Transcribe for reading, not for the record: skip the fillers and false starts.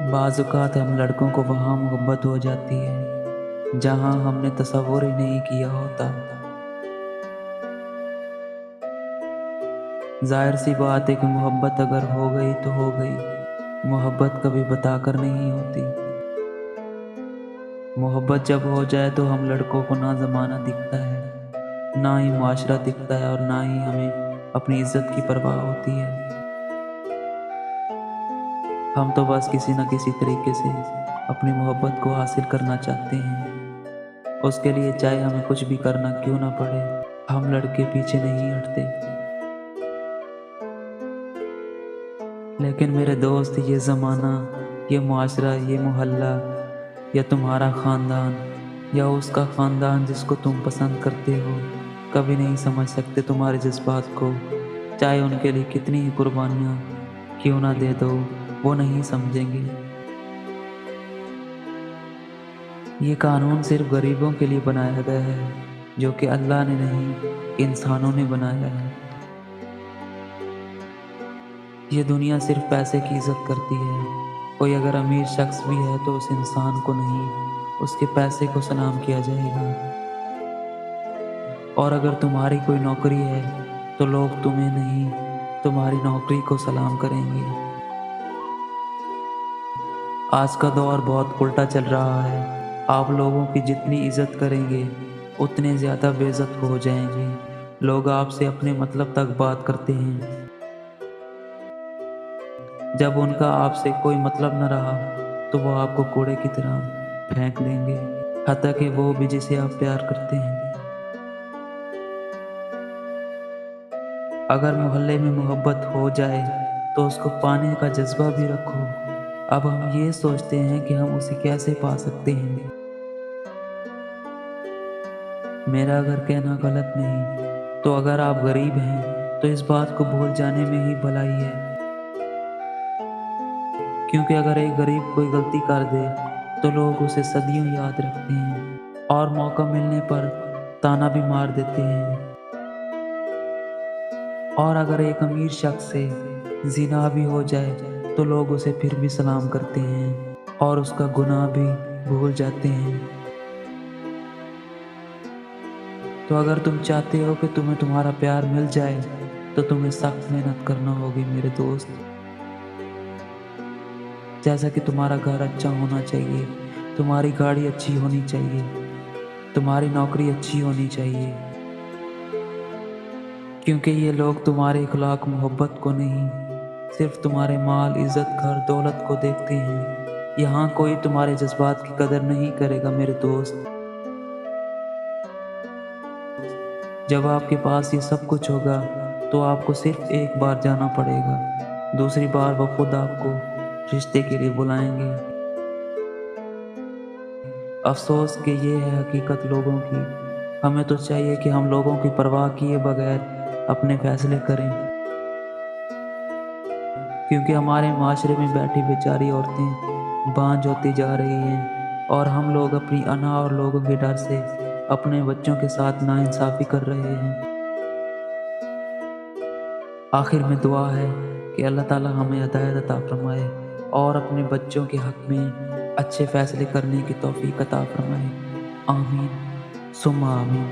बाज़ औक़ात हम लड़कों को वहाँ मोहब्बत हो जाती है जहाँ हमने तसव्वुर ही नहीं किया होता। ज़ाहिर सी बात है कि मोहब्बत अगर हो गई तो हो गई, मोहब्बत कभी बताकर नहीं होती। मोहब्बत जब हो जाए तो हम लड़कों को ना ज़माना दिखता है, ना ही मुआशरा दिखता है और ना ही हमें अपनी इज़्ज़त की परवाह होती है। हम तो बस किसी न किसी तरीके से अपनी मोहब्बत को हासिल करना चाहते हैं। उसके लिए चाहे हमें कुछ भी करना क्यों ना पड़े, हम लड़के पीछे नहीं हटते। लेकिन मेरे दोस्त, ये ज़माना, ये मुआशरा, ये मोहल्ला या तुम्हारा ख़ानदान या उसका ख़ानदान जिसको तुम पसंद करते हो, कभी नहीं समझ सकते तुम्हारे जज्बात को। चाहे उनके लिए कितनी ही कुर्बानियाँ क्यों ना दे दो, वो नहीं समझेंगे। ये कानून सिर्फ गरीबों के लिए बनाया गया है, जो कि अल्लाह ने नहीं, इंसानों ने बनाया है। ये दुनिया सिर्फ पैसे की इज़्ज़त करती है। कोई अगर अमीर शख्स भी है तो उस इंसान को नहीं, उसके पैसे को सलाम किया जाएगा। और अगर तुम्हारी कोई नौकरी है तो लोग तुम्हें नहीं, तुम्हारी नौकरी को सलाम करेंगे। आज का दौर बहुत उल्टा चल रहा है। आप लोगों की जितनी इज़्ज़त करेंगे, उतने ज़्यादा बेइज़्ज़त हो जाएंगे। लोग आपसे अपने मतलब तक बात करते हैं। जब उनका आपसे कोई मतलब न रहा, तो वो आपको कूड़े की तरह फेंक देंगे, हत्ता कि वो भी जिसे आप प्यार करते हैं। अगर मोहल्ले में मोहब्बत हो जाए तो उसको पाने का जज्बा भी रखो। अब हम ये सोचते हैं कि हम उसे कैसे पा सकते हैं। मेरा अगर कहना गलत नहीं, तो अगर आप गरीब हैं तो इस बात को भूल जाने में ही भलाई है। क्योंकि अगर एक गरीब कोई गलती कर दे तो लोग उसे सदियों याद रखते हैं और मौका मिलने पर ताना भी मार देते हैं। और अगर एक अमीर शख्स से ज़िना भी हो जाए तो लोग उसे फिर भी सलाम करते हैं और उसका गुनाह भी भूल जाते हैं। तो अगर तुम चाहते हो कि तुम्हें तुम्हारा प्यार मिल जाए, तो तुम्हें सख्त मेहनत करना होगी मेरे दोस्त। जैसा कि तुम्हारा घर अच्छा होना चाहिए, तुम्हारी गाड़ी अच्छी होनी चाहिए, तुम्हारी नौकरी अच्छी होनी चाहिए। क्योंकि ये लोग तुम्हारे इखलाक मोहब्बत को नहीं, सिर्फ तुम्हारे माल, इज़्ज़त, घर, दौलत को देखते हैं। यहाँ कोई तुम्हारे जज्बात की कदर नहीं करेगा मेरे दोस्त। जब आपके पास ये सब कुछ होगा तो आपको सिर्फ एक बार जाना पड़ेगा, दूसरी बार वो खुद आपको रिश्ते के लिए बुलाएंगे। अफसोस कि ये है हकीकत लोगों की। हमें तो चाहिए कि हम लोगों की परवाह किए बगैर अपने फैसले करें। क्योंकि हमारे माशरे में बैठी बेचारी औरतें बांझ होती जा रही हैं और हम लोग अपनी अना और लोगों के डर से अपने बच्चों के साथ नाइंसाफ़ी कर रहे हैं। आखिर में दुआ है कि अल्लाह ताला हमें हिदायत अता फरमाए और अपने बच्चों के हक़ में अच्छे फ़ैसले करने की तौफ़ीक़ अता फरमाए। आमीन सुम्मा आमीन।